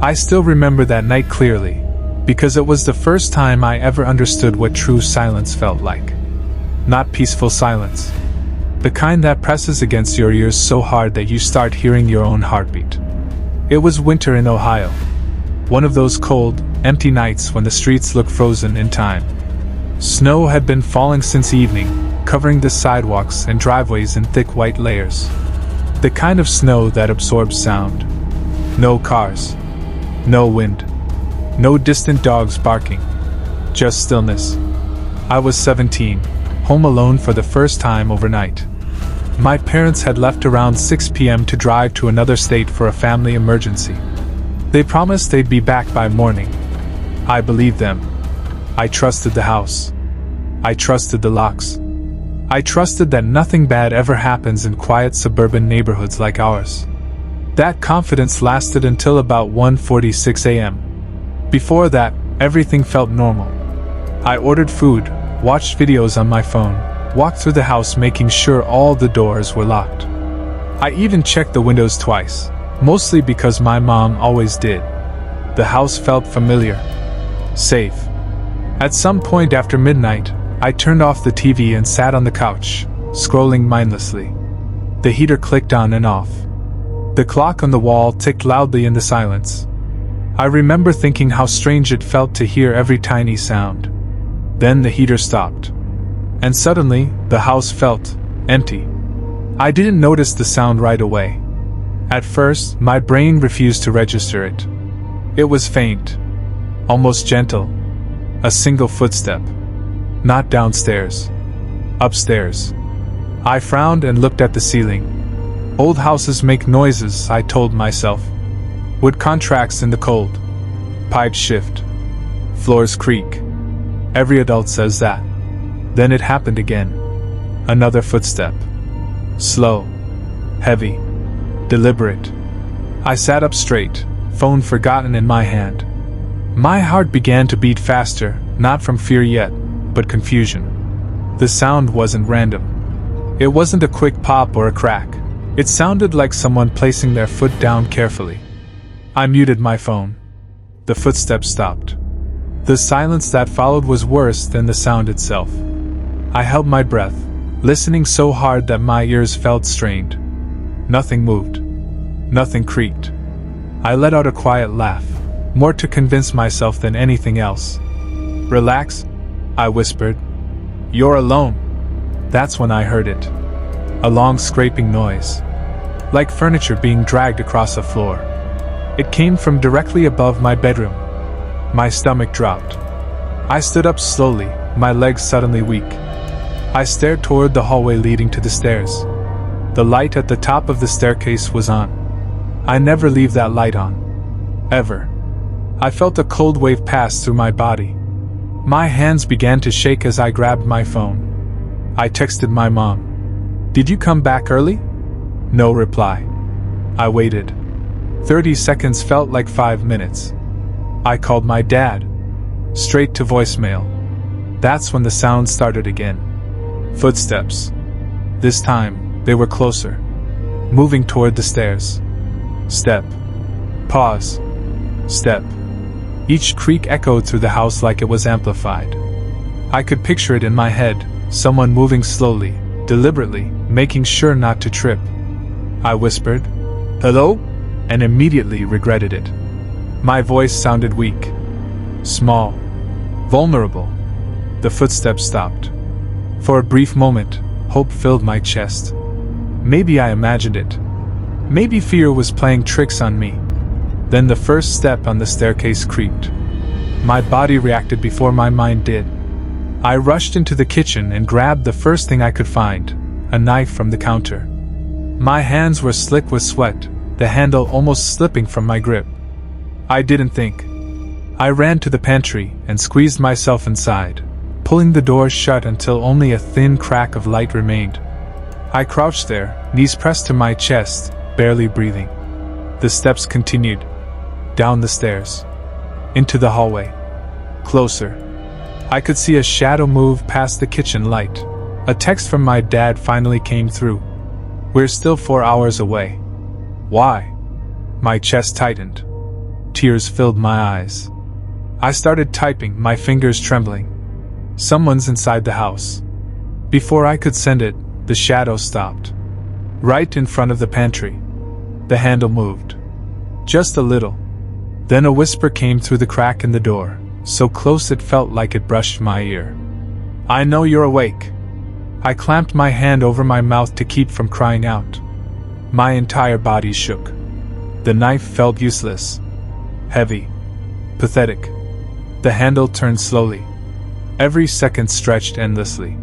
I still remember that night clearly, because it was the first time I ever understood what true silence felt like. Not peaceful silence. The kind that presses against your ears so hard that you start hearing your own heartbeat. It was winter in Ohio. One of those cold, empty nights when the streets look frozen in time. Snow had been falling since evening, covering the sidewalks and driveways in thick white layers. The kind of snow that absorbs sound. No cars. No wind. No distant dogs barking. Just stillness. I was 17, home alone for the first time overnight. My parents had left around 6 p.m. to drive to another state for a family emergency. They promised they'd be back by morning. I believed them. I trusted the house. I trusted the locks. I trusted that nothing bad ever happens in quiet suburban neighborhoods like ours. That confidence lasted until about 1:46 a.m. Before that, everything felt normal. I ordered food, watched videos on my phone, walked through the house making sure all the doors were locked. I even checked the windows twice, mostly because my mom always did. The house felt familiar. Safe. At some point after midnight, I turned off the TV and sat on the couch, scrolling mindlessly. The heater clicked on and off. The clock on the wall ticked loudly in the silence. I remember thinking how strange it felt to hear every tiny sound. Then the heater stopped. And suddenly, the house felt empty. I didn't notice the sound right away. At first, my brain refused to register it. It was faint. Almost gentle. A single footstep. Not downstairs. Upstairs. I frowned and looked at the ceiling. Old houses make noises, I told myself. Wood contracts in the cold. Pipes shift. Floors creak. Every adult says that. Then it happened again. Another footstep. Slow. Heavy. Deliberate. I sat up straight, phone forgotten in my hand. My heart began to beat faster, not from fear yet, but confusion. The sound wasn't random. It wasn't a quick pop or a crack. It sounded like someone placing their foot down carefully. I muted my phone. The footsteps stopped. The silence that followed was worse than the sound itself. I held my breath, listening so hard that my ears felt strained. Nothing moved. Nothing creaked. I let out a quiet laugh, more to convince myself than anything else. Relax, I whispered. You're alone. That's when I heard it. A long scraping noise. Like furniture being dragged across a floor. It came from directly above my bedroom. My stomach dropped. I stood up slowly, my legs suddenly weak. I stared toward the hallway leading to the stairs. The light at the top of the staircase was on. I never leave that light on. Ever. I felt a cold wave pass through my body. My hands began to shake as I grabbed my phone. I texted my mom. Did you come back early? No reply. I waited. 30 seconds felt like 5 minutes. I called my dad. Straight to voicemail. That's when the sound started again. Footsteps. This time, they were closer. Moving toward the stairs. Step. Pause. Step. Each creak echoed through the house like it was amplified. I could picture it in my head, someone moving slowly, deliberately, making sure not to trip. I whispered, "Hello?" and immediately regretted it. My voice sounded weak. Small. Vulnerable. The footsteps stopped. For a brief moment, hope filled my chest. Maybe I imagined it. Maybe fear was playing tricks on me. Then the first step on the staircase creaked. My body reacted before my mind did. I rushed into the kitchen and grabbed the first thing I could find, a knife from the counter. My hands were slick with sweat, the handle almost slipping from my grip. I didn't think. I ran to the pantry and squeezed myself inside, pulling the door shut until only a thin crack of light remained. I crouched there, knees pressed to my chest, barely breathing. The steps continued. Down the stairs. Into the hallway. Closer. I could see a shadow move past the kitchen light. A text from my dad finally came through. We're still 4 hours away. Why? My chest tightened. Tears filled my eyes. I started typing, my fingers trembling. Someone's inside the house. Before I could send it, the shadow stopped. Right in front of the pantry. The handle moved. Just a little. Then a whisper came through the crack in the door, so close it felt like it brushed my ear. "I know you're awake." I clamped my hand over my mouth to keep from crying out. My entire body shook. The knife felt useless. Heavy. Pathetic. The handle turned slowly. Every second stretched endlessly.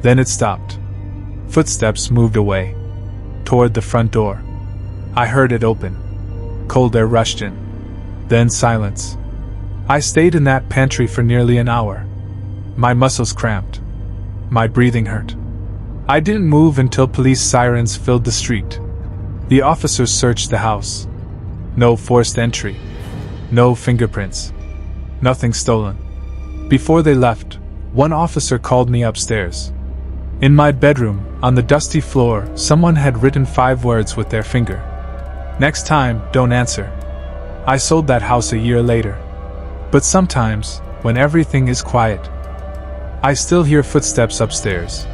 Then it stopped. Footsteps moved away. Toward the front door. I heard it open. Cold air rushed in. Then silence. I stayed in that pantry for nearly an hour. My muscles cramped. My breathing hurt. I didn't move until police sirens filled the street. The officers searched the house. No forced entry. No fingerprints. Nothing stolen. Before they left, one officer called me upstairs. In my bedroom, on the dusty floor, someone had written 5 words with their finger. "Next time, don't answer." I sold that house a year later. But sometimes, when everything is quiet, I still hear footsteps upstairs.